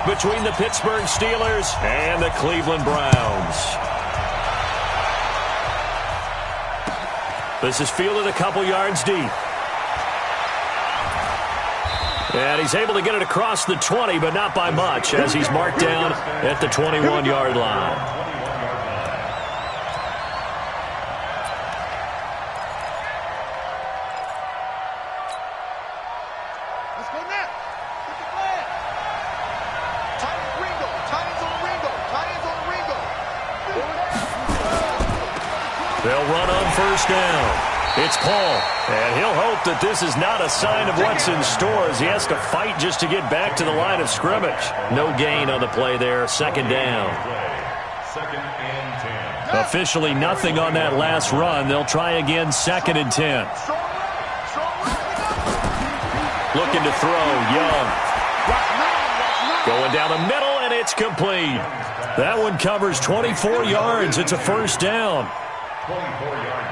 between the Pittsburgh Steelers and the Cleveland Browns. This is fielded a couple yards deep. And he's able to get it across the 20, but not by much, as he's marked down at the 21-yard line. They'll run on first down. It's Paul, and he'll hope that this is not a sign of what's in store as he has to fight just to get back to the line of scrimmage. No gain on the play there, second down. Officially nothing on that last run. They'll try again, second and 10. Looking to throw, Young. Going down the middle, and it's complete. That one covers 24 yards. It's a first down.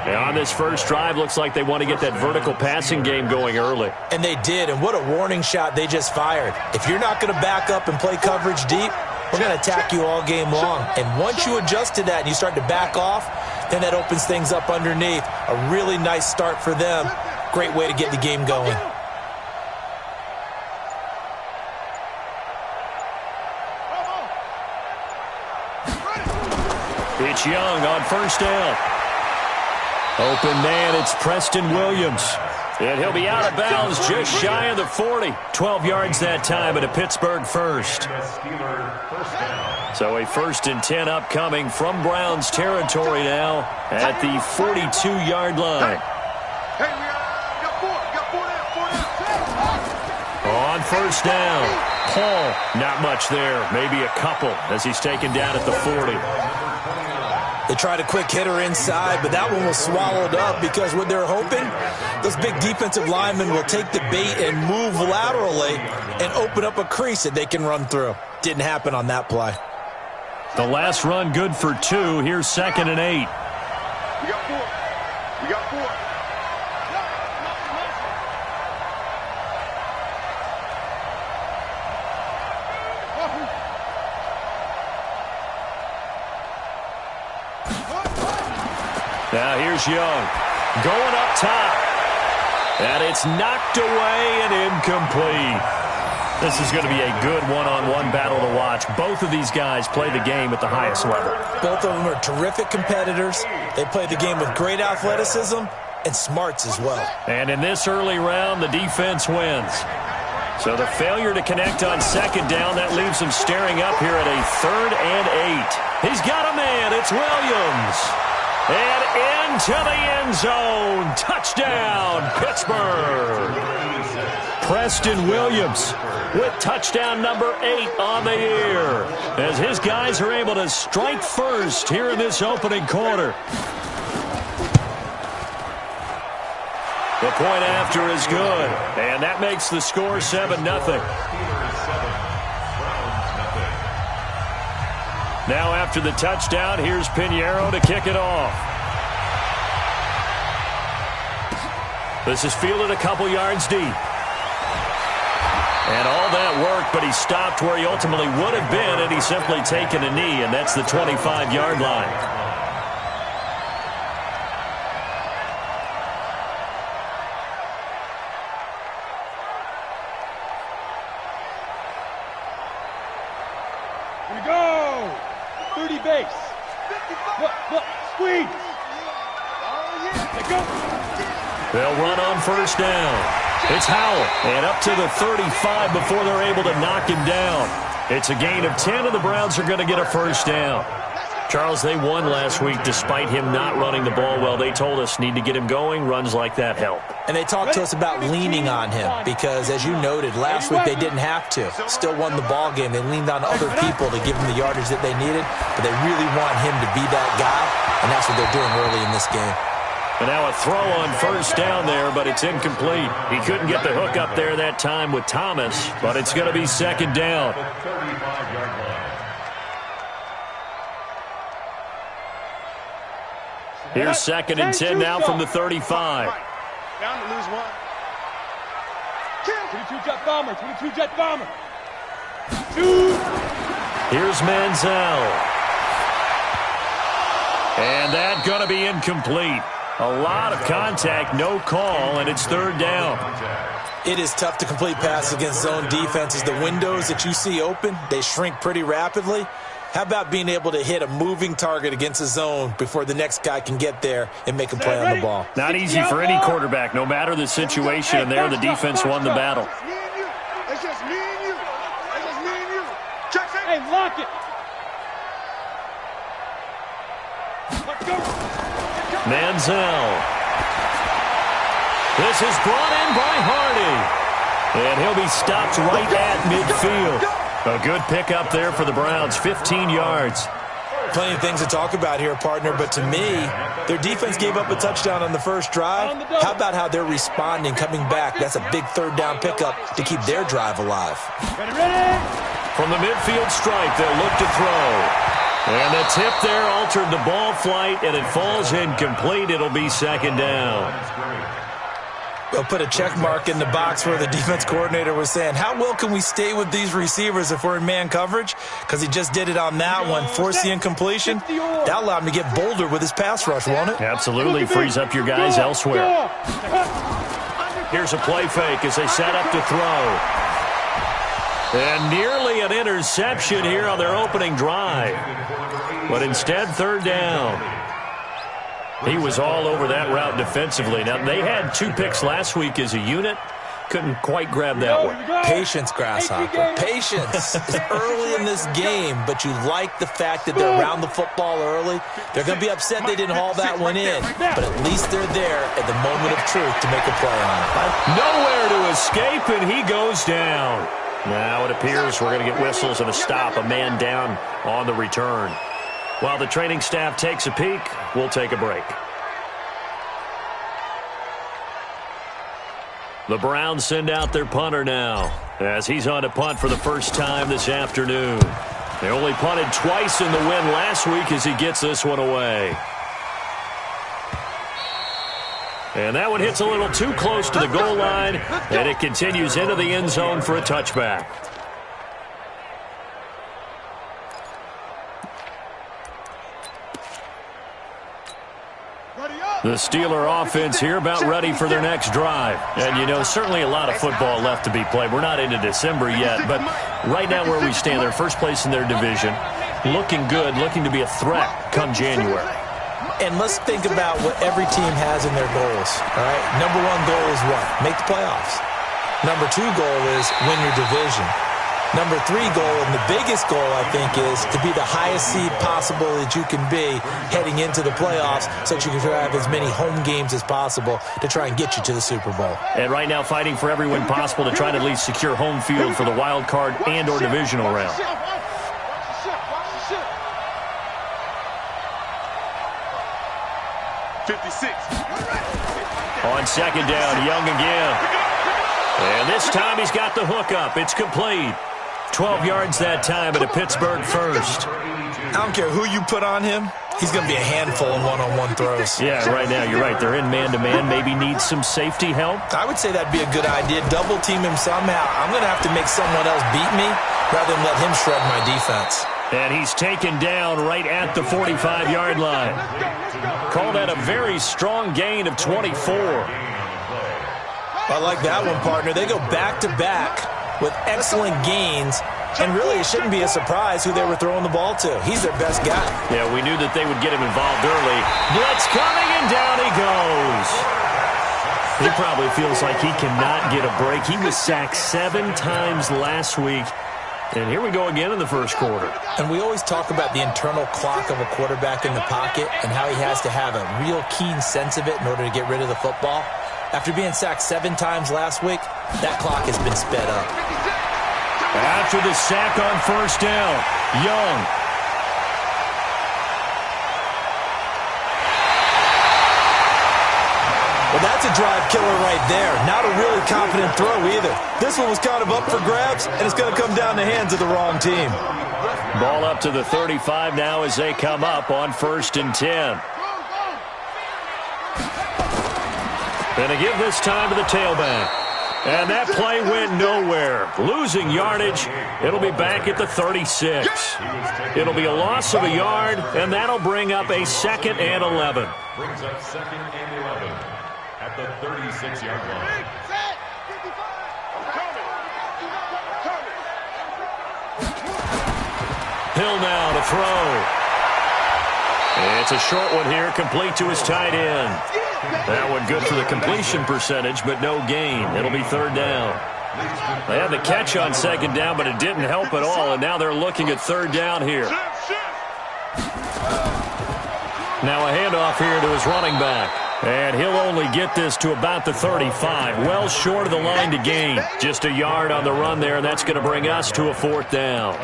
And on this first drive, looks like they want to get that vertical passing game going early. And they did, and what a warning shot they just fired. If you're not going to back up and play coverage deep, we're going to attack you all game long. And once you adjust to that and you start to back off, then that opens things up underneath. A really nice start for them. Great way to get the game going. It's Young on first down. Open man, it's Preston Williams. And he'll be out of bounds just shy of the 40. 12 yards that time at a Pittsburgh first. So a first and 10 upcoming from Browns territory now at the 42-yard line. On first down, Paul, not much there, maybe a couple as he's taken down at the 40. They tried a quick hitter inside, but that one was swallowed up because what they're hoping, those big defensive linemen will take the bait and move laterally and open up a crease that they can run through. Didn't happen on that play. The last run good for 2. Here's second and 8. We got 4. We got 4. Now here's Young, going up top, and it's knocked away and incomplete. This is going to be a good one-on-one battle to watch. Both of these guys play the game at the highest level. Both of them are terrific competitors. They play the game with great athleticism and smarts as well. And in this early round, the defense wins. So the failure to connect on second down, that leaves him staring up here at a 3rd and 8. He's got a man. It's Williams. And into the end zone. Touchdown, Pittsburgh. Preston Williams with touchdown number 8 on the year, as his guys are able to strike first here in this opening quarter. The point after is good, and that makes the score 7-0. Now after the touchdown, here's Pinheiro to kick it off. This is fielded a couple yards deep. And all that work, but he stopped where he ultimately would have been, and he's simply taken a knee, and that's the 25-yard line. Here we go. 30 base. Look, squeeze. Oh, yeah. Let go. They'll run on first down. It's Howell, and up to the 35 before they're able to knock him down. It's a gain of 10, and the Browns are going to get a first down. Charles, they won last week despite him not running the ball well. They told us need to get him going. Runs like that help. And they talked to us about leaning on him because, as you noted, last week they didn't have to. Still won the ball game. They leaned on other people to give them the yardage that they needed, but they really want him to be that guy, and that's what they're doing early in this game. And now a throw on first down there, but it's incomplete. He couldn't get the hook up there that time with Thomas, but it's going to be second down. Here's second and 10 now from the 35. Down to lose one. 22 jet bomber, 22 jet bomber. 2. Here's Manziel. And that's going to be incomplete. A lot of contact, no call, and it's third down. It is tough to complete passes against zone defenses. The windows that you see open, they shrink pretty rapidly. How about being able to hit a moving target against a zone before the next guy can get there and make a play on the ball? Not easy for any quarterback, no matter the situation, and there the defense won the battle. It's just me and you. It's just me and you. Hey, lock it. Let's go. Manziel. This is brought in by Hardy. And he'll be stopped right at midfield. A good pickup there for the Browns, 15 yards. Plenty of things to talk about here, partner, but to me, their defense gave up a touchdown on the first drive. How about how they're responding, coming back? That's a big third down pickup to keep their drive alive. From the midfield stripe, they'll look to throw. And the tip there altered the ball flight, and it falls incomplete. It'll be second down. They'll put a check mark in the box where the defense coordinator was saying, how well can we stay with these receivers if we're in man coverage? Because he just did it on that one, forced the incompletion. That allowed him to get bolder with his pass rush, won't it? Absolutely, frees up your guys elsewhere. Here's a play fake as they set up to throw. And nearly an interception here on their opening drive. But instead, third down. He was all over that route defensively. Now, they had 2 picks last week as a unit. Couldn't quite grab that one. Patience, Grasshopper. Patience. It's early in this game, but you like the fact that they're around the football early. They're going to be upset they didn't haul that one in, but at least they're there at the moment of truth to make a play on it. Nowhere to escape, and he goes down. Now it appears we're going to get whistles and a stop, a man down on the return. While the training staff takes a peek, we'll take a break. The Browns send out their punter now, as he's on to punt for the first time this afternoon. They only punted twice in the win last week as he gets this one away. And that one hits a little too close to the goal line, and it continues into the end zone for a touchback. The Steeler offense here about ready for their next drive. And, you know, certainly a lot of football left to be played. We're not into December yet, but right now where we stand, they're first place in their division. Looking good, looking to be a threat come January. And let's think about what every team has in their goals, all right? Number 1 goal is what? Make the playoffs. Number 2 goal is win your division. Number 3 goal, and the biggest goal, I think, is to be the highest seed possible that you can be heading into the playoffs so that you can have as many home games as possible to try and get you to the Super Bowl. And right now fighting for every win possible to try to at least secure home field for the wild card and or divisional round. On second down, Young again. And this time he's got the hook up. It's complete. 12 yards that time at a Pittsburgh first. I don't care who you put on him. He's going to be a handful in one-on-one throws. Yeah, right now, you're right. They're in man-to-man. Maybe needs some safety help. I would say that'd be a good idea. Double team him somehow. I'm going to have to make someone else beat me rather than let him shred my defense. And he's taken down right at the 45-yard line. Call that a very strong gain of 24. I like that one, partner. They go back-to-back with excellent gains, and really it shouldn't be a surprise who they were throwing the ball to. He's their best guy. Yeah, we knew that they would get him involved early. Blitz coming, and down he goes. He probably feels like he cannot get a break. He was sacked 7 times last week. And here we go again in the first quarter. And we always talk about the internal clock of a quarterback in the pocket and how he has to have a real keen sense of it in order to get rid of the football. After being sacked 7 times last week, that clock has been sped up. After the sack on first down, Young. Well, that's a drive killer right there. Not a really confident throw either. This one was kind of up for grabs, and it's going to come down the hands of the wrong team. Ball up to the 35 now as they come up on 1st and 10. And to give this time to the tailback. And that play went nowhere. Losing yardage. It'll be back at the 36. It'll be a loss of a yard, and that'll bring up a 2nd and 11. Brings up 2nd and 11 at the 36-yard line. Hill now to throw. It's a short one here, complete to his tight end. That one good for the completion percentage, but no gain. It'll be 3rd down. They had the catch on 2nd down, but it didn't help at all, and now they're looking at 3rd down here. Now a handoff here to his running back. And he'll only get this to about the 35. Well short of the line to gain. Just a yard on the run there, and that's going to bring us to a 4th down.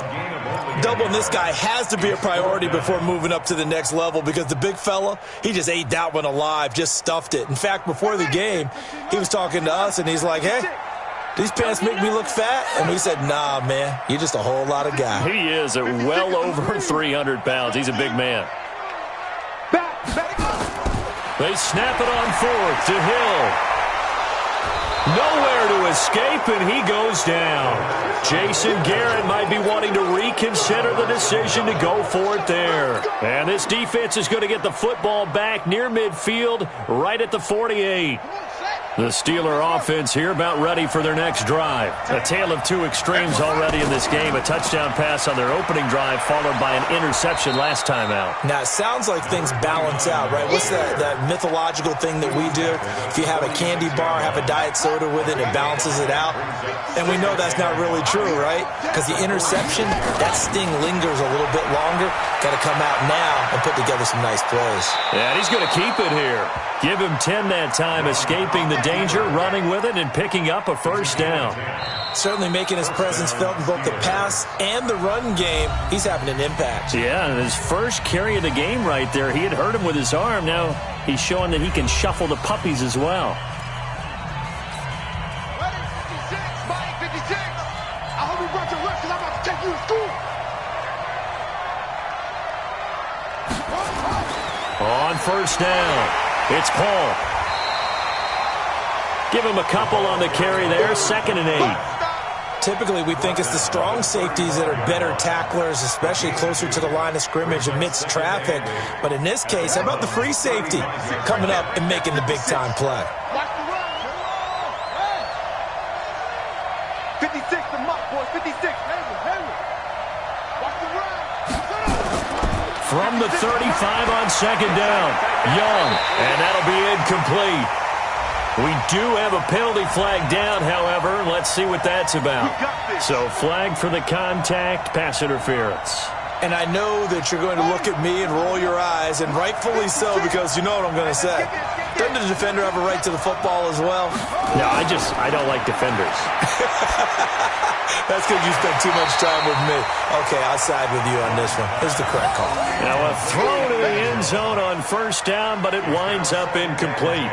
Doubling this guy has to be a priority before moving up to the next level because the big fella, he just ate that one alive, just stuffed it. In fact, before the game, he was talking to us, and he's like, hey, these pants make me look fat? And we said, nah, man, you're just a whole lot of guy. He is at well over 300 pounds. He's a big man. They snap it on 4th to Hill. Nowhere to escape, and he goes down. Jason Garrett might be wanting to reconsider the decision to go for it there. And this defense is going to get the football back near midfield, right at the 48. The Steeler offense here about ready for their next drive. A tale of two extremes already in this game. A touchdown pass on their opening drive followed by an interception last time out. Now, it sounds like things balance out, right? What's that mythological thing that we do? If you have a candy bar, have a diet soda with it, it balances it out. And we know that's not really true, right? Because the interception, that sting lingers a little bit longer. Got to come out now and put together some nice plays. Yeah, he's going to keep it here. Give him 10 that time, escaping the danger, running with it, and picking up a 1st down. Certainly making his presence felt in both the pass and the run game. He's having an impact. Yeah, and his first carry of the game right there, he had hurt him with his arm. Now he's showing that he can shuffle the puppies as well. Ready, 56, Mike 56. I hope you brought your work because I'm about to take you to school. On 1st down, it's Paul. Give him a couple on the carry there, 2nd and 8. Typically, we think it's the strong safeties that are better tacklers, especially closer to the line of scrimmage amidst traffic. But in this case, how about the free safety coming up and making the big-time play? Watch the run. Hey. 56, the muck, boy. 56. Henry. Watch the run. From the 35 on 2nd down, Young, and that'll be incomplete. We do have a penalty flag down, however. Let's see what that's about. So flag for the contact, pass interference. And I know that you're going to look at me and roll your eyes, and rightfully so, because you know what I'm going to say. Doesn't the defender have a right to the football as well? No, I don't like defenders. That's because you spent too much time with me. Okay, I'll side with you on this one. Here's the correct call. Now a throw to the end zone on 1st down, but it winds up incomplete.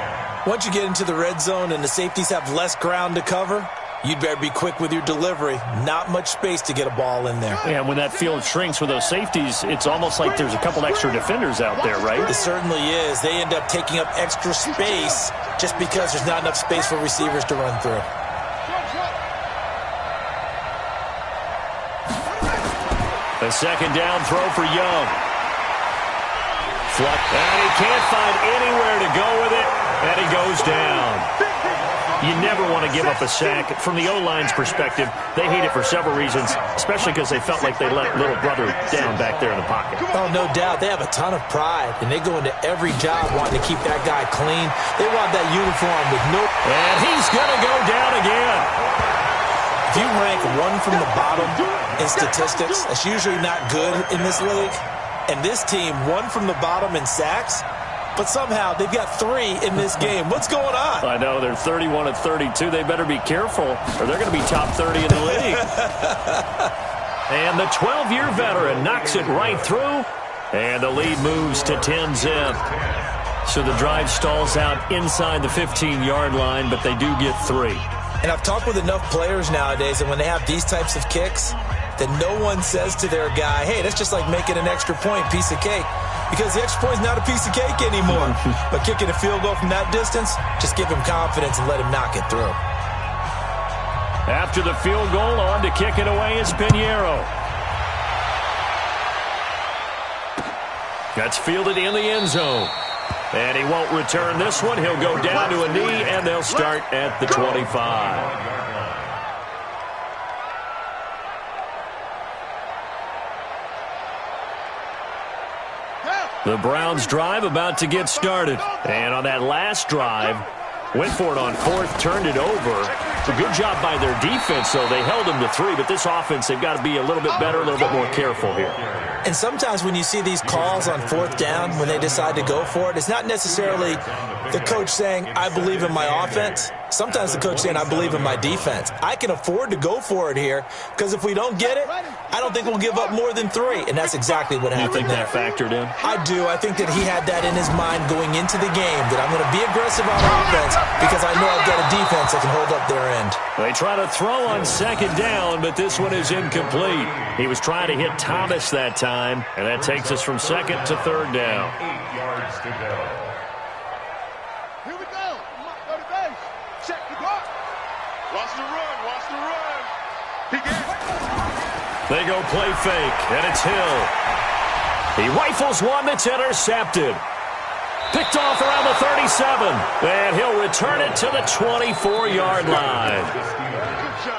Once you get into the red zone and the safeties have less ground to cover, you'd better be quick with your delivery. Not much space to get a ball in there. Yeah, when that field shrinks with those safeties, it's almost like there's a couple extra defenders out there, right? It certainly is. They end up taking up extra space just because there's not enough space for receivers to run through. The 2nd down throw for Young. Fluck, and he can't find anywhere to go with it, and he goes down. You never want to give up a sack. From the O-line's perspective, they hate it for several reasons, especially because they felt like they let little brother down back there in the pocket. Oh, no doubt. They have a ton of pride, and they go into every job wanting to keep that guy clean. They want that uniform with no... And he's going to go down again. If you rank one from the bottom in statistics, that's usually not good in this league. And this team, one from the bottom in sacks, but somehow they've got 3 in this game. What's going on? I know, they're 31 of 32. They better be careful, or they're going to be top 30 in the league. And the 12-year veteran knocks it right through, and the lead moves to 10-zip. So the drive stalls out inside the 15-yard line, but they do get 3. And I've talked with enough players nowadays, and when they have these types of kicks, that no one says to their guy, hey, that's just like making an extra point, piece of cake. Because the extra point is not a piece of cake anymore. But kicking a field goal from that distance, just give him confidence and let him knock it through. After the field goal, on to kick it away is Pinheiro. That's fielded in the end zone. And he won't return this one. He'll go down to a knee, and they'll start at the 25. The Browns drive about to get started. And on that last drive, went for it on fourth, turned it over. It's a good job by their defense, though. They held them to 3, but this offense, they've got to be a little bit better, a little bit more careful here. And sometimes when you see these calls on fourth down, when they decide to go for it, it's not necessarily the coach saying, I believe in my offense. Sometimes the coach saying, I believe in my defense. I can afford to go for it here because if we don't get it, I don't think we'll give up more than 3. And that's exactly what happened. You think that factored in? I do. I think that he had that in his mind going into the game, that I'm going to be aggressive on offense because I know I've got a defense that can hold up their end. They try to throw on second down, but this one is incomplete. He was trying to hit Thomas that time, and that takes us from second to third down. 8 yards to go. Here we go. Go to base. Check the block. Watch the run. Watch the run. He gets it. They go play fake, and it's Hill. He rifles one that's intercepted. Picked off around the 37, and he'll return it to the 24-yard line.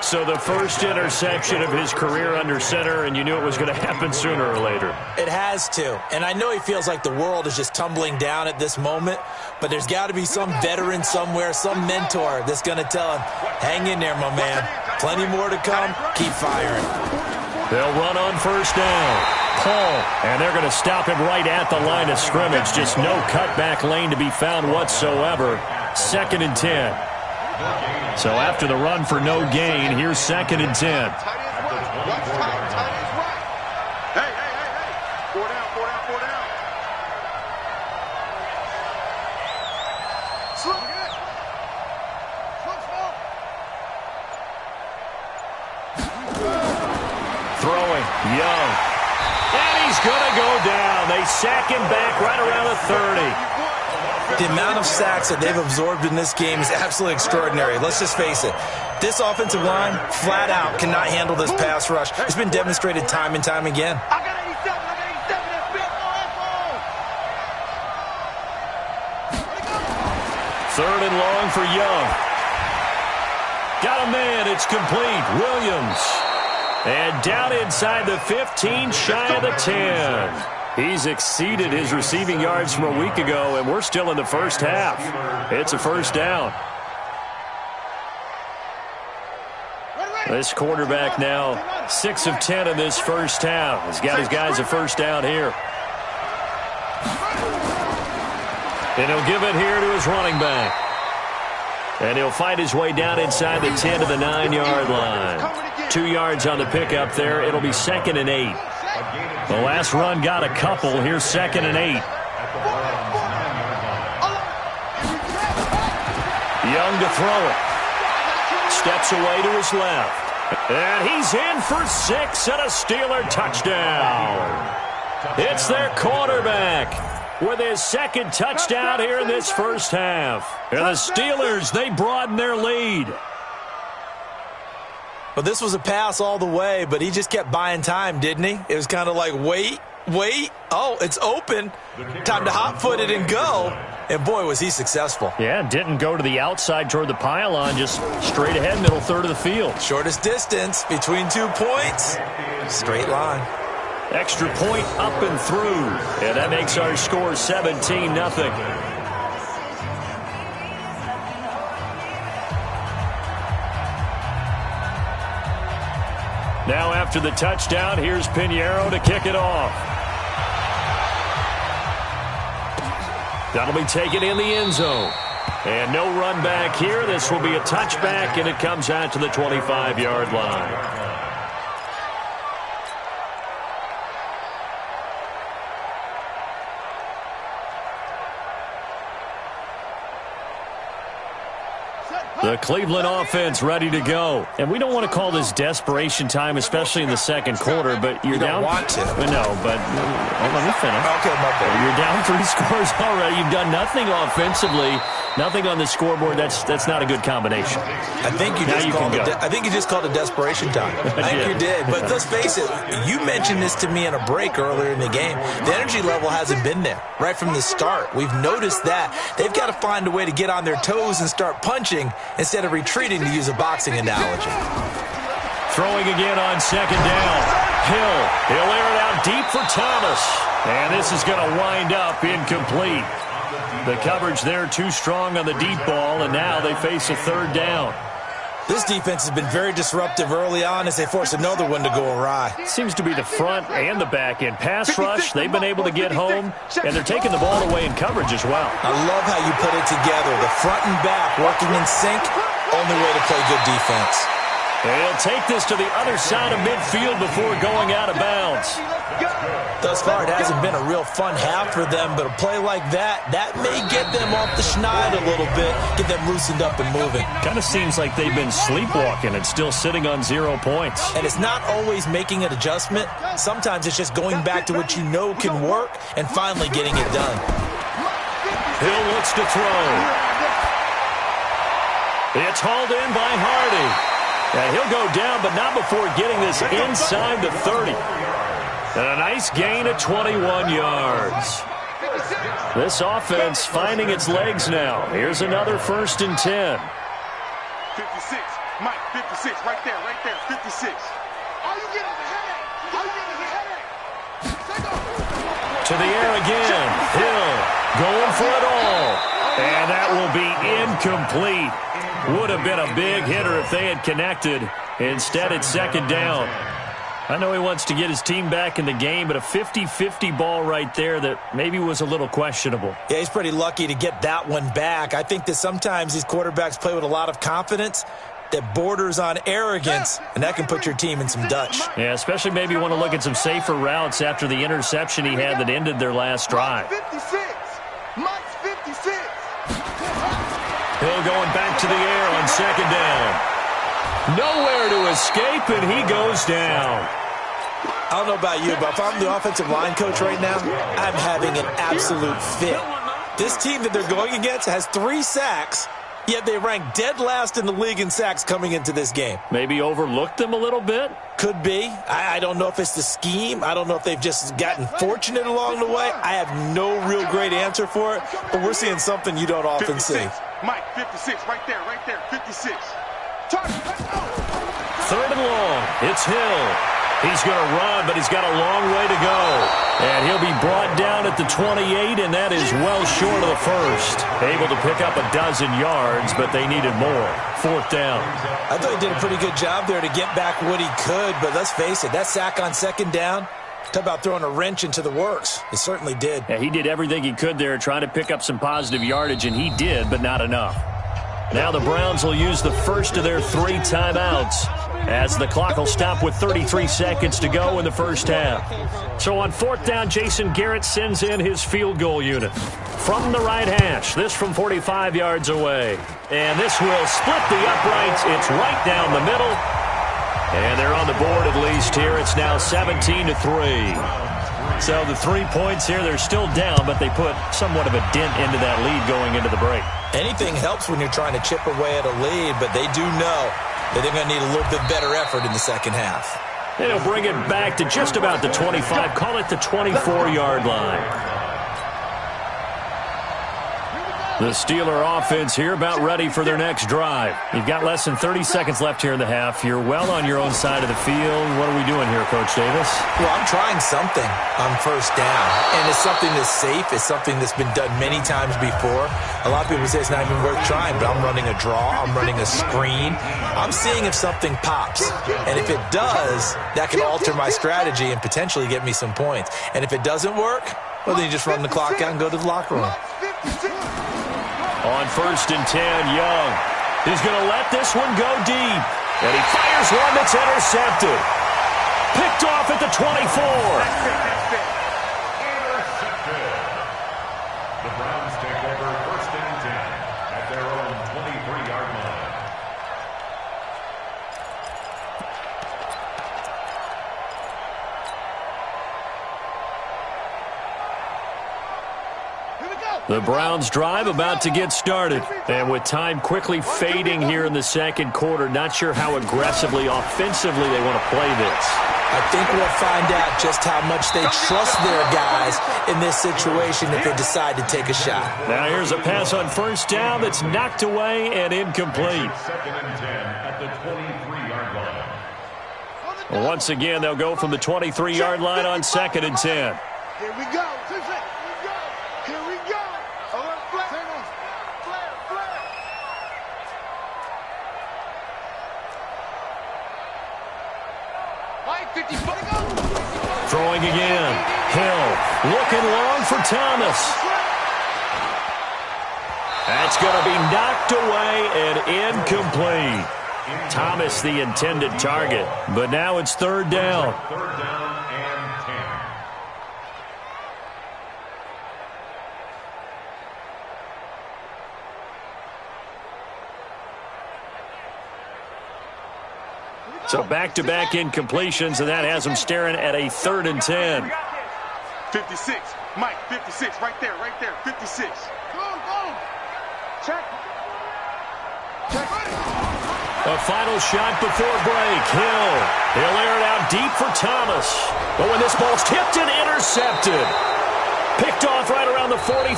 So the first interception of his career under center, and you knew it was going to happen sooner or later. It has to. And I know he feels like the world is just tumbling down at this moment, but there's got to be some veteran somewhere, some mentor that's going to tell him, hang in there, my man. Plenty more to come. Keep firing. They'll run on first down. Paul, and they're going to stop him right at the line of scrimmage. Just no cutback lane to be found whatsoever. 2nd and 10. So after the run for no gain, here's 2nd and 10. Hey. 4 down. Slow. Throwing, Young. And he's going to go down. They sack him back right around the 30. The amount of sacks that they've absorbed in this game is absolutely extraordinary. Let's just face it. This offensive line, flat out, cannot handle this pass rush. It's been demonstrated time and time again. I got 87. That's big. Third and long for Young. Got a man. It's complete. Williams. And down inside the 15, shy of the 10. He's exceeded his receiving yards from a week ago, and we're still in the first half. It's a first down. This quarterback now 6 of 10 in this first half. He's got his guys a first down here. And he'll give it here to his running back. And he'll find his way down inside the 10 to the 9-yard line. 2 yards on the pickup there. It'll be 2nd and 8. The last run got a couple. Here's 2nd and 8. Young to throw it. Steps away to his left. And he's in for 6 and a Steeler touchdown. It's their quarterback with his 2nd touchdown here in this first half. And the Steelers, they broaden their lead. Well, this was a pass all the way, but he just kept buying time, didn't he? It was kind of like, wait. Oh, it's open. Time to hot-foot it and go. And, boy, was he successful. Yeah, didn't go to the outside toward the pylon, just straight ahead, middle third of the field. Shortest distance between 2 points. Straight line. Extra point up and through. And that makes our score 17-0. Now after the touchdown, here's Pinheiro to kick it off. That'll be taken in the end zone. And no run back here. This will be a touchback, and it comes out to the 25-yard line. Set. The Cleveland offense ready to go. And we don't want to call this desperation time, especially in the second quarter, but you're down. You don't want to. No, but let me finish. Okay, my bad. You're down 3 scores already. You've done nothing offensively, nothing on the scoreboard. That's not a good combination. I think you just called it desperation time. I think you did. But let's face it, you mentioned this to me in a break earlier in the game. The energy level hasn't been there right from the start. We've noticed that. They've got to find a way to get on their toes and start punching instead of retreating, to use a boxing analogy. Throwing again on second down. He'll air it out deep for Thomas. And this is going to wind up incomplete. The coverage there too strong on the deep ball, and now they face a third down. This defense has been very disruptive early on as they force another one to go awry. Seems to be the front and the back end. Pass rush, they've been able to get home, and they're taking the ball away in coverage as well. I love how you put it together. The front and back working in sync, only way to play good defense. They'll take this to the other side of midfield before going out of bounds. Thus far, it hasn't been a real fun half for them, but a play like that may get them off the schneid a little bit, get them loosened up and moving. Kind of seems like they've been sleepwalking and still sitting on 0 points. And it's not always making an adjustment. Sometimes it's just going back to what you know can work and finally getting it done. Hill looks to throw. It's hauled in by Hardy. And he'll go down, but not before getting this inside the 30. And a nice gain of 21 yards. This offense finding its legs now. Here's another 1st and 10. 56. Mike, 56. Right there, 56. To the air again. Hill going for it all. And that will be incomplete. Would have been a big hitter if they had connected. Instead, it's second down. I know he wants to get his team back in the game, but a 50-50 ball right there that maybe was a little questionable. Yeah, he's pretty lucky to get that one back. I think that sometimes these quarterbacks play with a lot of confidence that borders on arrogance, and that can put your team in some Dutch. Yeah, especially maybe you want to look at some safer routes after the interception he had that ended their last drive. 56. Mike's 56. Hill going back to the air on second down. Nowhere to escape, and he goes down. I don't know about you, but if I'm the offensive line coach right now, I'm having an absolute fit. This team that they're going against has 3 sacks, yet they rank dead last in the league in sacks coming into this game. Maybe overlooked them a little bit? Could be. I don't know if it's the scheme. I don't know if they've just gotten fortunate along the way. I have no real great answer for it, but we're seeing something you don't often 56. see. Mike, 56. Right there, 56. Third and long. It's Hill. He's going to run, but he's got a long way to go. And he'll be brought down at the 28, and that is well short of the first. Able to pick up a dozen yards, but they needed more. 4th down. I thought he did a pretty good job there to get back what he could, but let's face it, that sack on second down, talk about throwing a wrench into the works. It certainly did. Yeah, he did everything he could there trying to pick up some positive yardage, and he did, but not enough. Now the Browns will use the first of their 3 timeouts as the clock will stop with 33 seconds to go in the first half. So on 4th down, Jason Garrett sends in his field goal unit. From the right hash, this from 45 yards away. And this will split the uprights. It's right down the middle. And they're on the board at least here. It's now 17-3. So the 3 points here, they're still down, but they put somewhat of a dent into that lead going into the break. Anything helps when you're trying to chip away at a lead, but they do know that they're going to need a little bit better effort in the second half. And he'll bring it back to just about the 25, call it the 24-yard line. The Steeler offense here about ready for their next drive. You've got less than 30 seconds left here in the half. You're well on your own side of the field. What are we doing here, Coach Davis? Well, I'm trying something on 1st down, and it's something that's safe. It's something that's been done many times before. A lot of people say it's not even worth trying, but I'm running a draw. I'm running a screen. I'm seeing if something pops, and if it does, that can alter my strategy and potentially get me some points. And if it doesn't work, well, then you just run the clock out and go to the locker room. On 1st and 10, Young. He's going to let this one go deep. And he fires one that's intercepted. Picked off at the 24. Intercepted. The Browns take over 1st and 10 at their own 23-yard line. The Browns drive about to get started. And with time quickly fading here in the second quarter, not sure how aggressively, offensively they want to play this. I think we'll find out just how much they trust their guys in this situation if they decide to take a shot. Now here's a pass on first down that's knocked away and incomplete. Second and 10 at the 23-yard line. Well, once again, they'll go from the 23-yard line on second and 10. Here we go. Here we go. Flare. Mike, 50, go. Throwing again. Hill looking long for Thomas. That's going to be knocked away and incomplete. Thomas the intended target, but now it's third down. Third down and 10. So back-to-back incompletions, and that has them staring at a third and 10. 56. Mike, 56. Right there. 56. Go. Check. A final shot before break. Hill. He'll air it out deep for Thomas. But when this ball's tipped and intercepted. Picked off right around the 43.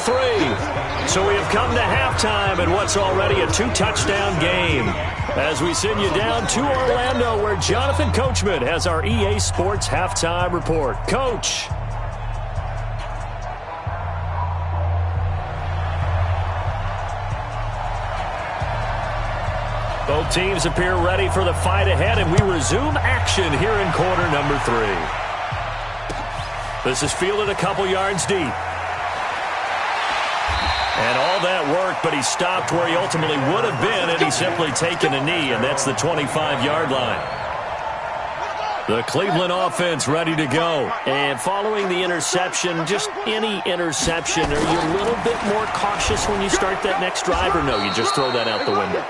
So we have come to halftime in what's already a 2-touchdown game. As we send you down to Orlando, where Jonathan Coachman has our EA Sports halftime report. Coach. Both teams appear ready for the fight ahead, and we resume action here in quarter number 3. This is fielded a couple yards deep. And all that work, but he stopped where he ultimately would have been had he simply taken a knee, and that's the 25-yard line. The Cleveland offense ready to go. And following the interception, just any interception, are you a little bit more cautious when you start that next drive, or no, you just throw that out the window?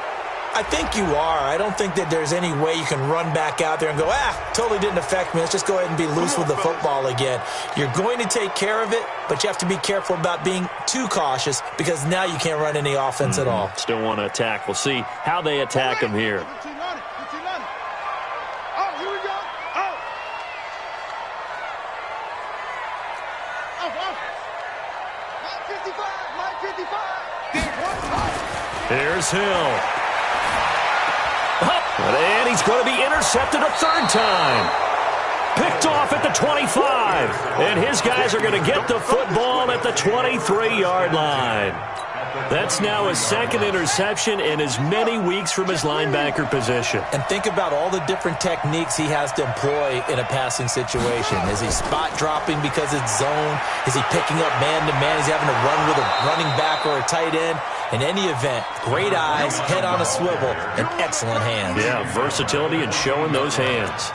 I think you are. I don't think that there's any way you can run back out there and go, totally didn't affect me. Let's just go ahead and be loose with the football again. You're going to take care of it, but you have to be careful about being too cautious because now you can't run any offense at all. Still want to attack. We'll see how they attack him here. Oh, here we go. Mike 55. Here's Hill. And he's going to be intercepted a third time. Picked off at the 25. And his guys are going to get the football at the 23-yard line. That's now his second interception in as many weeks from his linebacker position. And think about all the different techniques he has to employ in a passing situation. Is he spot dropping because it's zone? Is he picking up man-to-man? Is he having to run with a running back or a tight end? In any event, great eyes, head on a swivel, and excellent hands. Yeah, versatility and showing those hands.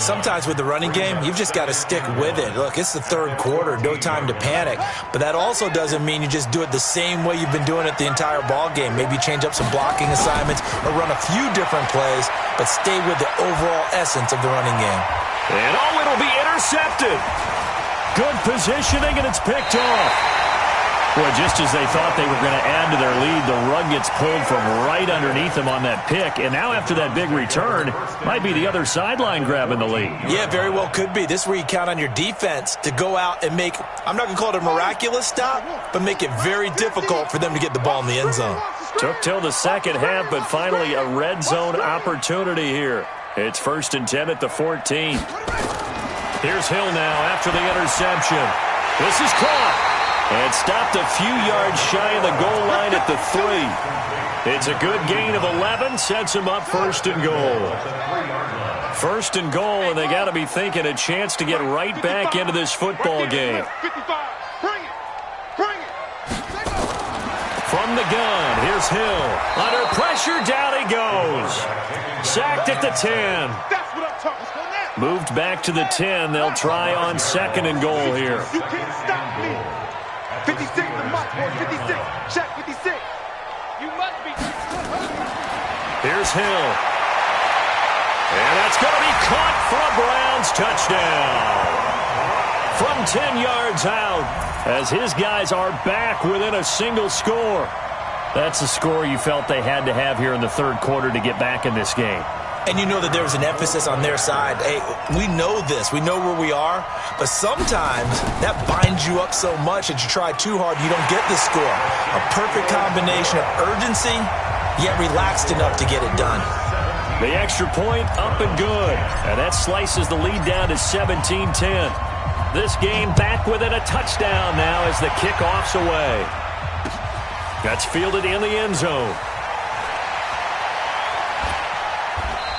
Sometimes with the running game, you've just got to stick with it. Look, it's the third quarter, no time to panic. But that also doesn't mean you just do it the same way you've been doing it the entire ball game. Maybe change up some blocking assignments or run a few different plays, but stay with the overall essence of the running game. And it'll be intercepted. Good positioning, and it's picked off. Well, just as they thought they were going to add to their lead, the rug gets pulled from right underneath them on that pick. And now after that big return, might be the other sideline grabbing the lead. Yeah, very well could be. This is where you count on your defense to go out and make, I'm not going to call it a miraculous stop, but make it very difficult for them to get the ball in the end zone. Took till the second half, but finally a red zone opportunity here. It's 1st and 10 at the 14. Here's Hill now after the interception. This is caught. And stopped a few yards shy of the goal line at the 3. It's a good gain of 11, sets him up 1st and goal. 1st and goal, and they got to be thinking a chance to get right back into this football game. From the gun, here's Hill. Under pressure, down he goes. Sacked at the 10. Moved back to the 10. They'll try on 2nd and goal here. You can't stop me. 56, the mark, boy, 56. Check 56. You must be. Here's Hill. And that's going to be caught for a Browns touchdown. From from 10 yards out as his guys are back within a single score. That's the score you felt they had to have here in the third quarter to get back in this game. And you know that there was an emphasis on their side. Hey, we know this. We know where we are. But sometimes that binds you up so much that you try too hard, you don't get the score. A perfect combination of urgency, yet relaxed enough to get it done. The extra point up and good. And that slices the lead down to 17-10. This game back within a touchdown now as the kickoff's away. That's fielded in the end zone.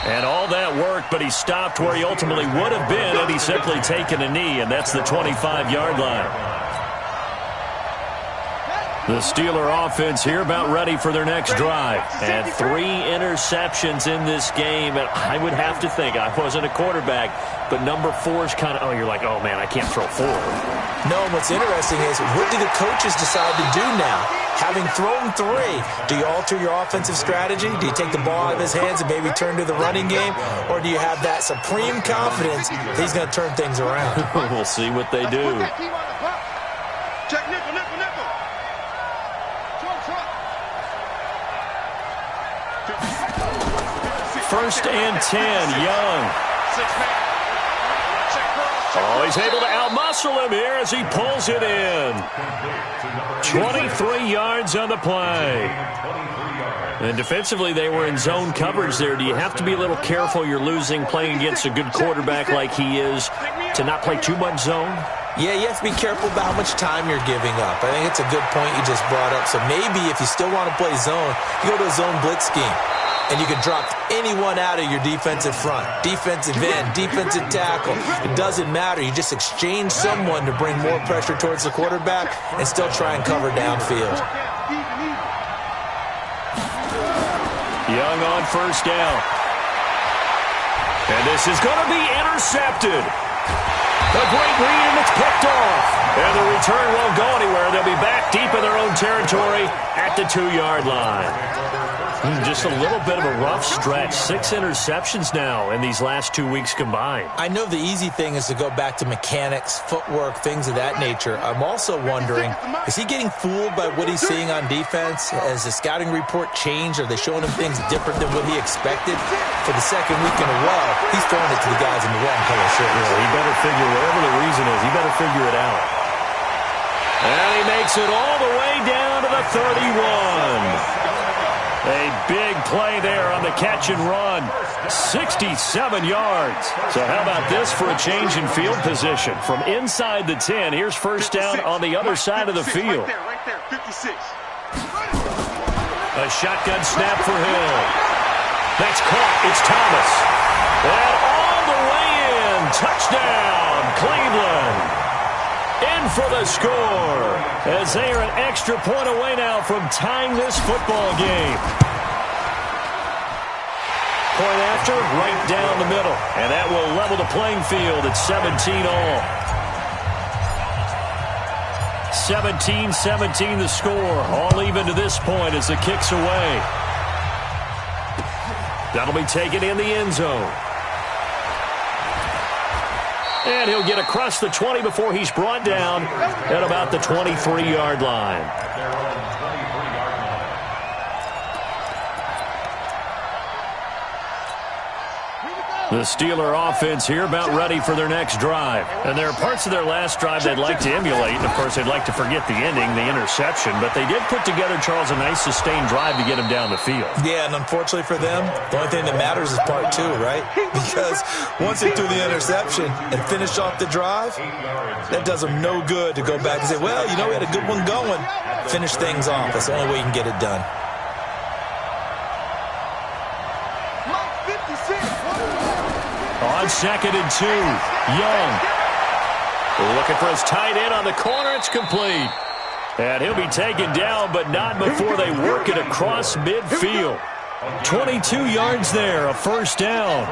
And all that work, but he stopped where he ultimately would have been had he simply taken a knee, and that's the 25-yard line. The Steeler offense here about ready for their next drive. And 3 interceptions in this game. And I would have to think, I wasn't a quarterback, but number 4 is kind of, you're like, oh, man, I can't throw 4. No, what's interesting is, what do the coaches decide to do now? Having thrown 3, do you alter your offensive strategy? Do you take the ball out of his hands and maybe turn to the running game? Or do you have that supreme confidence that he's going to turn things around? We'll see what they do. Check nickel, nickel, nickel. First and 10, Young. Oh, he's able to outmuscle him here as he pulls it in. 23 yards on the play. And defensively, they were in zone coverage there. Do you have to be a little careful? You're losing playing against a good quarterback like he is to not play too much zone? Yeah, you have to be careful about how much time you're giving up. I think it's a good point you just brought up. So maybe if you still want to play zone, you go to a zone blitz scheme. And you can drop anyone out of your defensive front. Defensive end, defensive tackle. It doesn't matter. You just exchange someone to bring more pressure towards the quarterback and still try and cover downfield. Young on first down. And this is going to be intercepted. A great read, and it's picked off. And the return won't go anywhere. They'll be back deep in their own territory at the 2-yard line. Just a little bit of a rough stretch. 6 interceptions now in these last 2 weeks combined. I know the easy thing is to go back to mechanics, footwork, things of that nature. I'm also wondering, is he getting fooled by what he's seeing on defense? Has the scouting report changed? Are they showing him things different than what he expected? For the second week in a row, he's throwing it to the guys in the wrong color shirts. Yeah, he better figure, whatever the reason is, he better figure it out. And he makes it all the way down to the 31. A big play there on the catch and run. 67 yards. So how about this for a change in field position? From inside the 10, here's first down on the other side of the field. Right there, 56. A shotgun snap for Hill. That's caught. It's Thomas. And all the way in. Touchdown, Cleveland. In for the score, as they are an extra point away now from tying this football game. Point after, right down the middle, and that will level the playing field at 17 all. 17-17 the score, all even to this point as the kick's away. That'll be taken in the end zone. And he'll get across the 20 before he's brought down at about the 23-yard line. The Steeler offense here about ready for their next drive. And there are parts of their last drive they'd like to emulate. And, of course, they'd like to forget the ending, the interception. But they did put together, Charles, a nice sustained drive to get him down the field. Yeah, and unfortunately for them, the only thing that matters is part 2, right? Because once they threw the interception and finished off the drive, that does them no good to go back and say, well, you know, we had a good one going. Finish things off. That's the only way you can get it done. On 2nd and 2, Young. Looking for his tight end on the corner. It's complete. And he'll be taken down, but not before they work it across midfield. 22 yards there, a first down.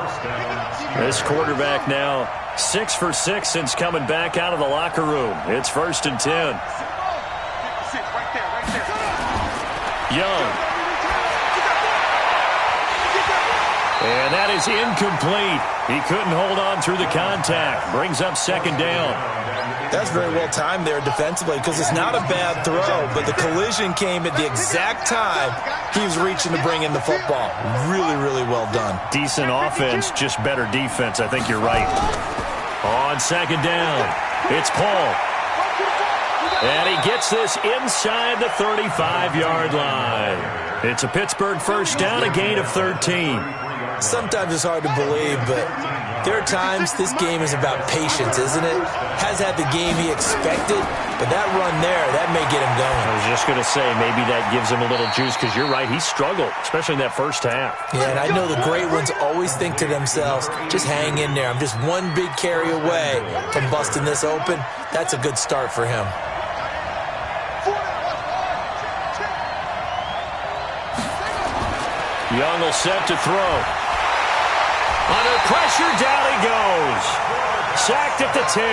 This quarterback now 6 for 6 since coming back out of the locker room. It's 1st and 10. Young. And that is incomplete. He couldn't hold on through the contact. Brings up second down. That's very well timed there defensively because it's not a bad throw, but the collision came at the exact time he was reaching to bring in the football. Really, really well done. Decent offense, just better defense. I think you're right. On second down, it's Paul. And he gets this inside the 35-yard line. It's a Pittsburgh first down, a gain of 13. Sometimes it's hard to believe, but there are times this game is about patience, isn't it? Has had the game he expected, but that run there, that may get him going. I was just going to say, maybe that gives him a little juice because you're right, he struggled, especially in that first half. Yeah, and I know the great ones always think to themselves, just hang in there. I'm just one big carry away from busting this open. That's a good start for him. Young will set to throw. Under pressure, down he goes. Sacked at the 10.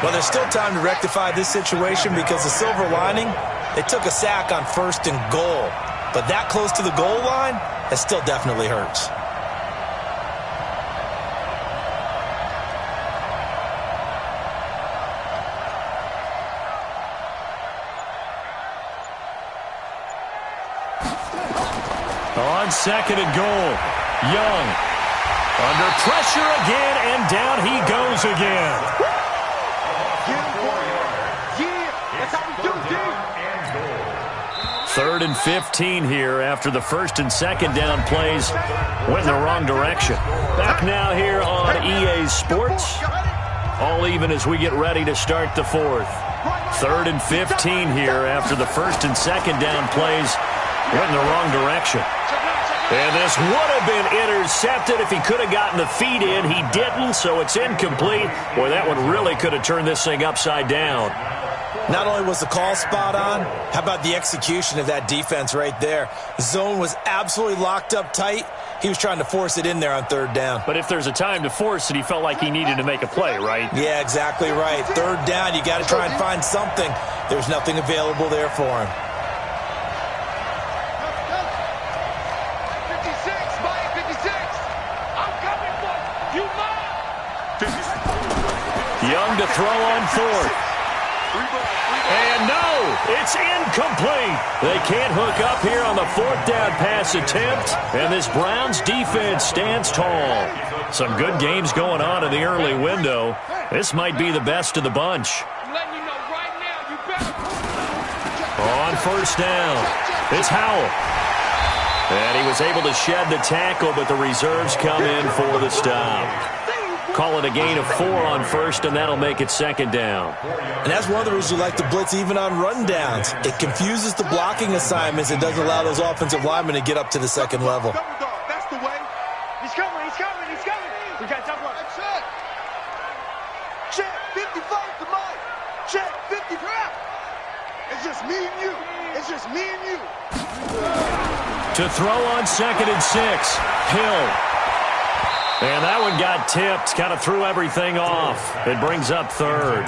Well, there's still time to rectify this situation because the silver lining, they took a sack on 1st and goal. But that close to the goal line, it still definitely hurts. On second and goal, Young under pressure again, and down he goes again. That's how we do, dude. 3rd and 15 here after the first and second down plays went in the wrong direction. Back now here on EA Sports. All even as we get ready to start the 4th. 3rd and 15 here after the first and second down plays went in the wrong direction. And this would have been intercepted if he could have gotten the feet in. He didn't, so it's incomplete. Boy, that one really could have turned this thing upside down. Not only was the call spot on, how about the execution of that defense right there? The zone was absolutely locked up tight. He was trying to force it in there on 3rd down. But if there's a time to force it, he felt like he needed to make a play, right? Yeah, exactly right. 3rd down, you got to try and find something. There's nothing available there for him. Young to throw on 4th. And no, it's incomplete. They can't hook up here on the 4th down pass attempt. And this Browns defense stands tall. Some good games going on in the early window. This might be the best of the bunch. On 1st down, it's Howell. And he was able to shed the tackle, but the reserves come in for the stop. Call it a gain of 4 on 1st, and that'll make it 2nd down. And that's one of the reasons you like to blitz even on rundowns. It confuses the blocking assignments and doesn't allow those offensive linemen to get up to the 2nd level. That's the way. He's coming. We got to talk. Check 55 to Mike. Check 55. It's just me and you. To throw on 2nd and 6, Hill. And that one got tipped, kind of threw everything off. It brings up 3rd.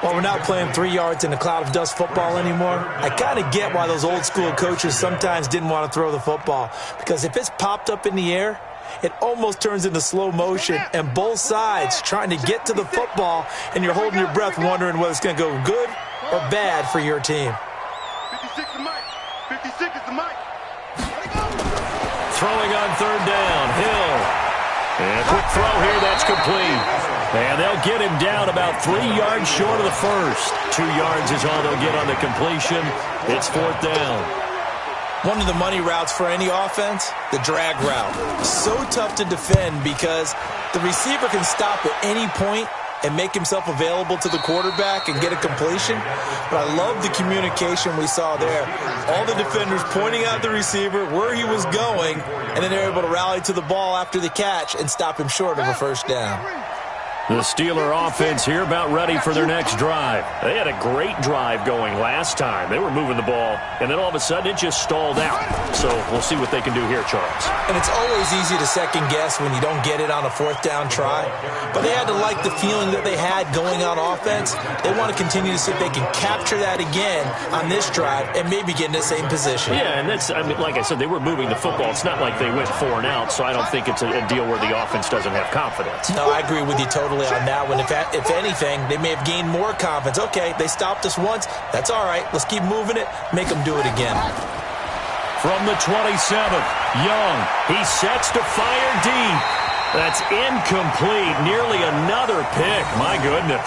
Well, we're not playing 3 yards in a cloud of dust football anymore. I kind of get why those old school coaches sometimes didn't want to throw the football. Because if it's popped up in the air, it almost turns into slow motion. And both sides trying to get to the football, and you're holding your breath wondering whether it's going to go good or bad for your team. 56 to Mike. 56 is the Mike. Throwing on 3rd down, Hill. And a quick throw here, that's complete. And they'll get him down about 3 yards short of the first. 2 yards is all they'll get on the completion. It's 4th down. One of the money routes for any offense, the drag route. So tough to defend because the receiver can stop at any point and make himself available to the quarterback and get a completion. But I love the communication we saw there. All the defenders pointing out the receiver, where he was going, and then they're able to rally to the ball after the catch and stop him short of a 1st down. The Steeler offense here about ready for their next drive. They had a great drive going last time. They were moving the ball, and then all of a sudden it just stalled out. So we'll see what they can do here, Charles. And it's always easy to second guess when you don't get it on a fourth down try. But they had to like the feeling that they had going on offense. They want to continue to see if they can capture that again on this drive and maybe get in the same position. Yeah, and that's, I mean, like I said, they were moving the football. It's not like they went 4 and out, so I don't think it's a deal where the offense doesn't have confidence. No, I agree with you totally on that one. If anything, they may have gained more confidence. Okay, they stopped us once. That's all right. Let's keep moving it. Make them do it again. From the 27th, Young. He sets to fire deep. That's incomplete. Nearly another pick. My goodness.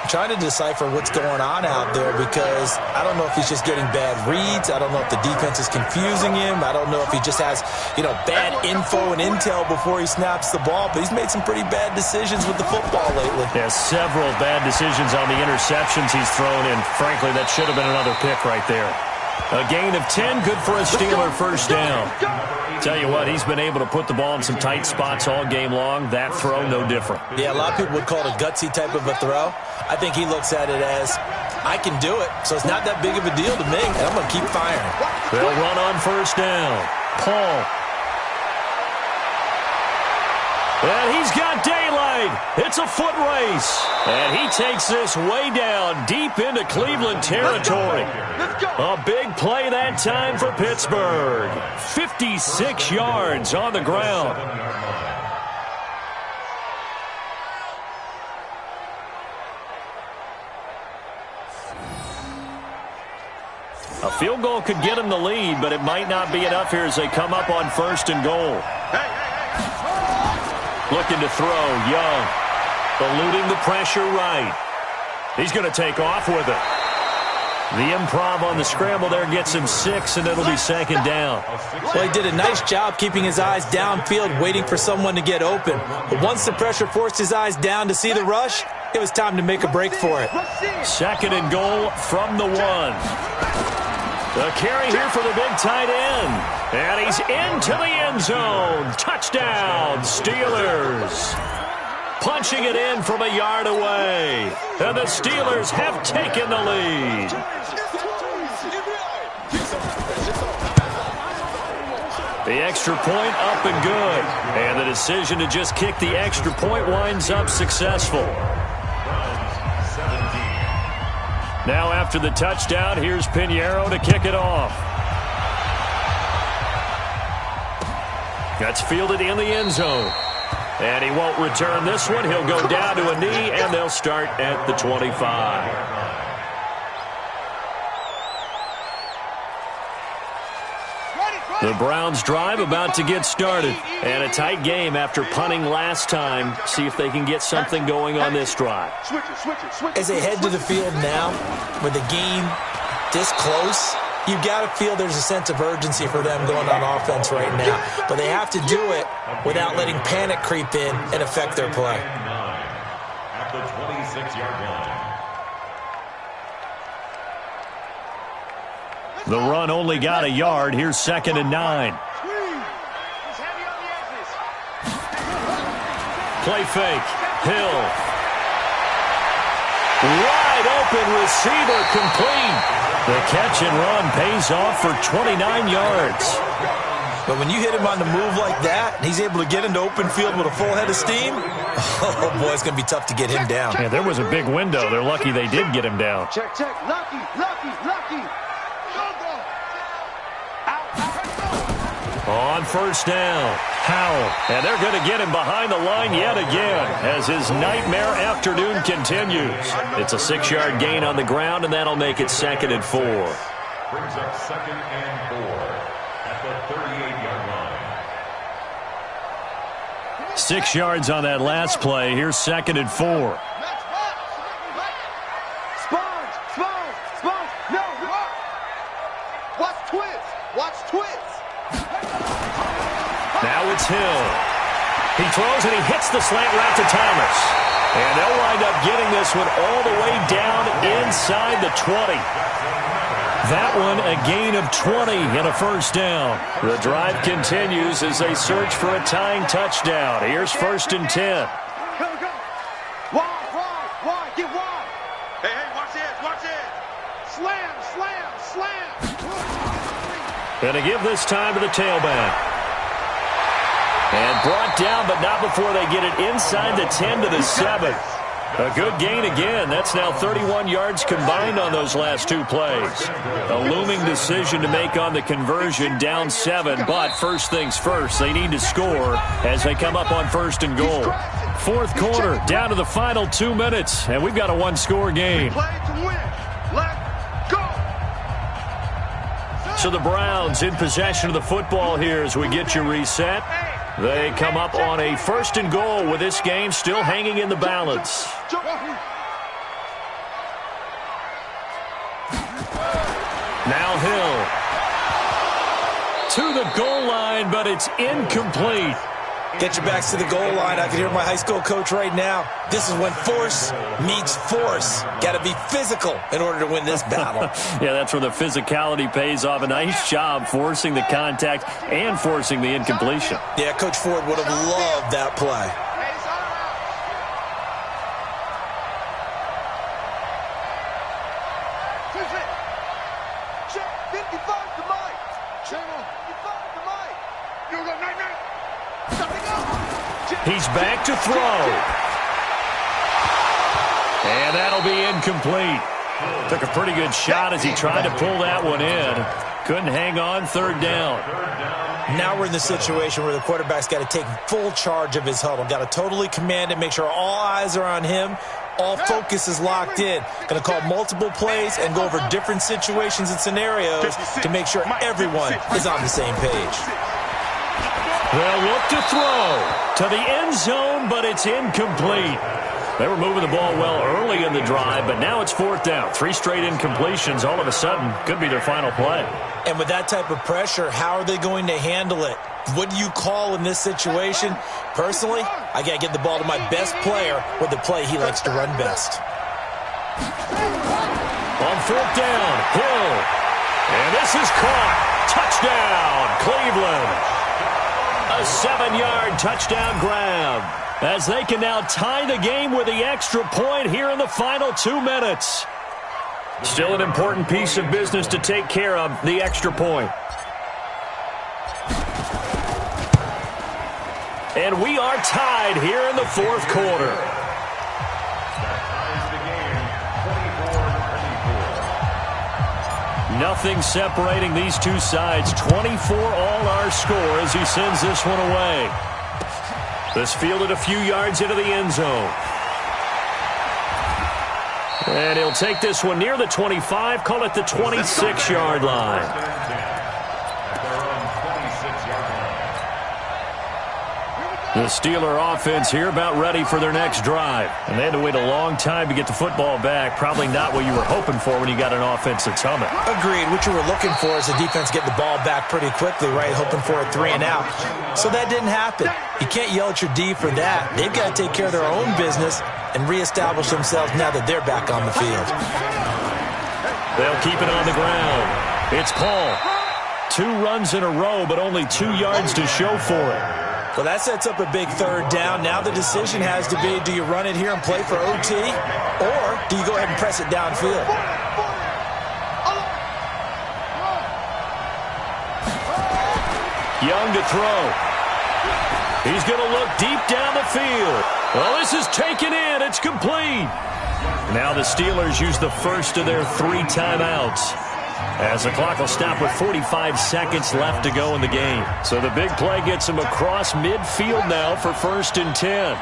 Trying to decipher what's going on out there because I don't know if he's just getting bad reads. I don't know if the defense is confusing him. I don't know if he just has, bad info and intel before he snaps the ball. But he's made some pretty bad decisions with the football lately. Yeah, several bad decisions on the interceptions he's thrown in. Frankly, that should have been another pick right there. A gain of 10, good for a Steeler first down. Tell you what, he's been able to put the ball in some tight spots all game long. That throw, no different. Yeah, a lot of people would call it a gutsy type of a throw. I think he looks at it as, I can do it, so it's not that big of a deal to me, and I'm going to keep firing. They'll run on first down. Paul. And he's got daylight. It's a foot race. And he takes this way down deep into Cleveland territory. A big play that time for Pittsburgh. 56 yards on the ground. A field goal could get him the lead, but it might not be enough here as they come up on first and goal. Looking to throw, Young. Eluding the pressure right. He's going to take off with it. The improv on the scramble there gets him 6, and it'll be second down. Well, he did a nice job keeping his eyes downfield, waiting for someone to get open. But once the pressure forced his eyes down to see the rush, it was time to make a break for it. Second and goal from the 1. The carry here for the big tight end. And he's into the end zone. Touchdown, Steelers. Punching it in from a yard away. And the Steelers have taken the lead. The extra point up and good. And the decision to just kick the extra point winds up successful. Now after the touchdown, here's Pinheiro to kick it off. That's fielded in the end zone. And he won't return this one. He'll go down to a knee, and they'll start at the 25. The Browns drive about to get started. And a tight game after punting last time. See if they can get something going on this drive. As they head to the field now, with the game this close, you've got to feel there's a sense of urgency for them going on offense right now. But they have to do it without letting panic creep in and affect their play. At the 26-yard line. The run only got a yard. Here's second and 9. Play fake. Hill. Wide open receiver complete. The catch and run pays off for 29 yards. But when you hit him on the move like that, and he's able to get into open field with a full head of steam, oh, boy, it's going to be tough to get him down. Yeah, there was a big window. They're lucky they did get him down. Check. Lucky. On first down, Howell. And they're going to get him behind the line yet again as his nightmare afternoon continues. It's a 6-yard gain on the ground, and that'll make it second and 4. Brings up second and 4 at the 38-yard line. 6 yards on that last play. Here's second and 4. No. Watch twist. Now it's Hill. He throws and he hits the slant route to Thomas. And they'll wind up getting this one all the way down inside the 20. That one a gain of 20 and a first down. The drive continues as they search for a tying touchdown. Here's first and 10. Hey, watch this, watch this. Slam, slam, slam. And to give this time to the tailback. And brought down, but not before they get it inside the 10 to the 7. A good gain again. That's now 31 yards combined on those last two plays. A looming decision to make on the conversion, down 7. But first things first, they need to score as they come up on 1st and goal. Fourth quarter, down to the final 2 minutes, and we've got a one-score game. Play to win. Let's go. So the Browns in possession of the football here as we get you reset. They come up on a 1st and goal with this game still hanging in the balance. Now Hill to the goal line, but it's incomplete. Get your backs to the goal line. I can hear my high school coach right now. This is when force meets force. Got to be physical in order to win this battle. Yeah, that's where the physicality pays off. A nice job forcing the contact and forcing the incompletion. Yeah, Coach Ford would have loved that play. Check 55 to Mike. Check 55 to Mike. You go, night. He's back to throw. And that'll be incomplete. Took a pretty good shot as he tried to pull that one in. Couldn't hang on, 3rd down. Now we're in the situation where the quarterback's got to take full charge of his huddle. Got to totally command it, make sure all eyes are on him. All focus is locked in. Going to call multiple plays and go over different situations and scenarios to make sure everyone is on the same page. They'll look to throw to the end zone, but it's incomplete. They were moving the ball well early in the drive, but now it's 4th down. 3 straight incompletions all of a sudden could be their final play. And with that type of pressure, how are they going to handle it? What do you call in this situation? Personally, I got to get the ball to my best player with the play he likes to run best. On 4th down, Hill. And this is caught. Touchdown, Cleveland. A 7-yard touchdown grab as they can now tie the game with the extra point here in the final 2 minutes. Still an important piece of business to take care of, the extra point. And we are tied here in the 4th quarter. Nothing separating these two sides. 24 all our score as he sends this one away. This fielded a few yards into the end zone. And he'll take this one near the 25, call it the 26-yard line. The Steeler offense here about ready for their next drive. And they had to wait a long time to get the football back. Probably not what you were hoping for when you got an offense that's humming. Agreed. What you were looking for is the defense getting the ball back pretty quickly, right? Hoping for a 3 and out. So that didn't happen. You can't yell at your D for that. They've got to take care of their own business and reestablish themselves now that they're back on the field. They'll keep it on the ground. It's Paul. 2 runs in a row, but only 2 yards to show for it. Well, that sets up a big 3rd down. Now the decision has to be, do you run it here and play for OT, or do you go ahead and press it downfield? Young to throw. He's going to look deep down the field. Well, this is taken in. It's complete. Now the Steelers use the first of their 3 timeouts, as the clock will stop with 45 seconds left to go in the game. So the big play gets him across midfield now for 1st and 10.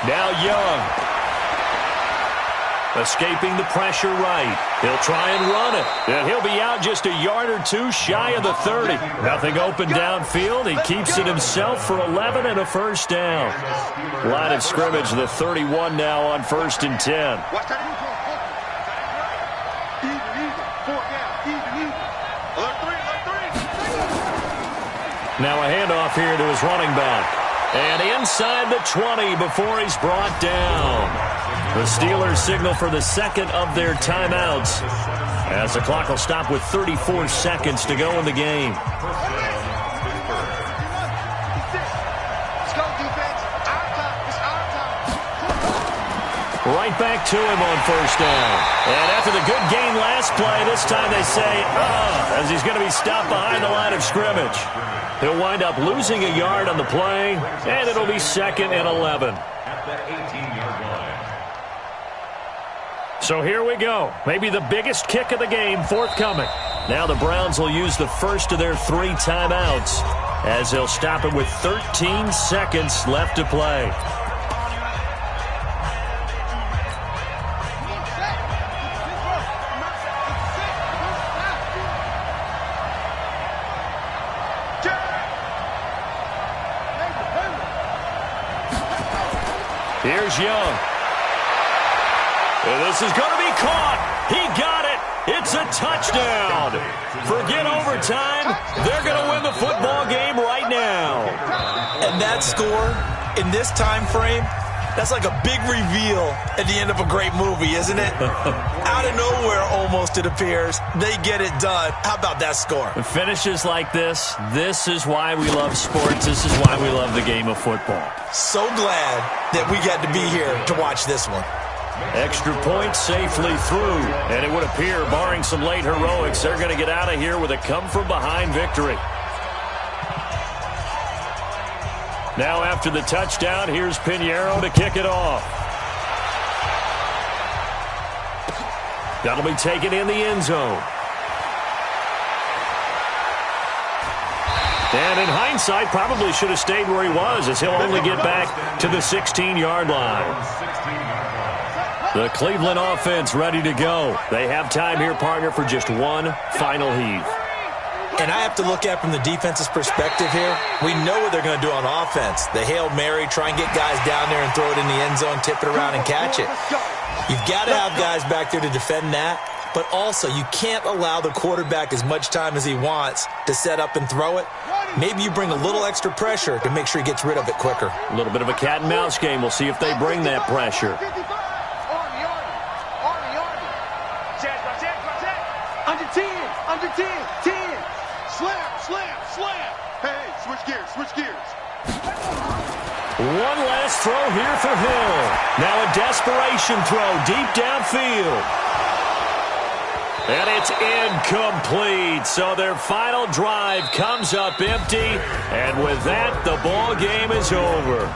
Now Young. Escaping the pressure right. He'll try and run it. And he'll be out just a yard or 2 shy of the 30. Nothing open downfield. He keeps it himself for 11 and a 1st down. Line of scrimmage, the 31 now on 1st and 10. Watch that. Even. 4 down. Even. Alert 3. Now a handoff here to his running back. And inside the 20 before he's brought down. The Steelers signal for the 2nd of their timeouts, as the clock will stop with 34 seconds to go in the game. Right back to him on first down. And after the good gain last play, this time they say, as he's going to be stopped behind the line of scrimmage. He'll wind up losing a yard on the play, and it'll be 2nd and 11. At the 18-yard line. So here we go. Maybe the biggest kick of the game forthcoming. Now the Browns will use the first of their 3 timeouts as they'll stop it with 13 seconds left to play. Here's Young. And this is going to be caught. He got it. It's a touchdown. Forget overtime. They're going to win the football game right now. And that score in this time frame, that's like a big reveal at the end of a great movie, isn't it? Out of nowhere, almost, it appears. They get it done. How about that score? Finishes like this is why we love sports. This is why we love the game of football. So glad that we got to be here to watch this one. Extra point safely through. And it would appear, barring some late heroics, they're going to get out of here with a come-from-behind victory. Now after the touchdown, here's Pinheiro to kick it off. That'll be taken in the end zone. And in hindsight, probably should have stayed where he was, as he'll only get back to the 16-yard line. The Cleveland offense ready to go. They have time here, partner, for just one final heave. And I have to look at from the defense's perspective here. We know what they're going to do on offense. The Hail Mary, try and get guys down there and throw it in the end zone, tip it around and catch it. You've got to have guys back there to defend that. But also, you can't allow the quarterback as much time as he wants to set up and throw it. Maybe you bring a little extra pressure to make sure he gets rid of it quicker. A little bit of a cat and mouse game. We'll see if they bring that pressure. Under 10, under 10, 10. Slam. Hey, switch gears. One last throw here for Hill. Now a desperation throw deep downfield. And it's incomplete. So their final drive comes up empty. And with that, the ball game is over.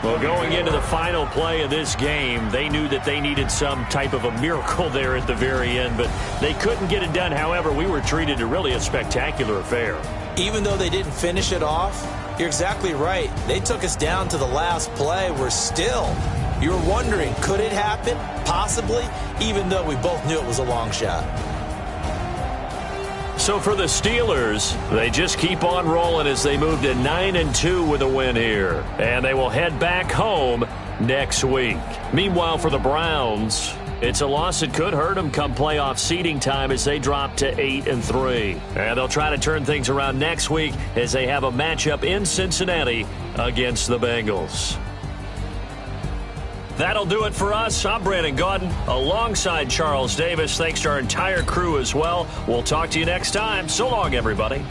Well, going into the final play of this game, they knew that they needed some type of a miracle there at the very end, but they couldn't get it done. However, we were treated to really a spectacular affair. Even though they didn't finish it off, you're exactly right. They took us down to the last play. You were wondering, could it happen? Possibly, even though we both knew it was a long shot. So for the Steelers, they just keep on rolling as they move to 9-2 with a win here. And they will head back home next week. Meanwhile, for the Browns, it's a loss that could hurt them come playoff seeding time as they drop to 8-3. And they'll try to turn things around next week as they have a matchup in Cincinnati against the Bengals. That'll do it for us. I'm Brandon Gaudin alongside Charles Davis. Thanks to our entire crew as well. We'll talk to you next time. So long, everybody.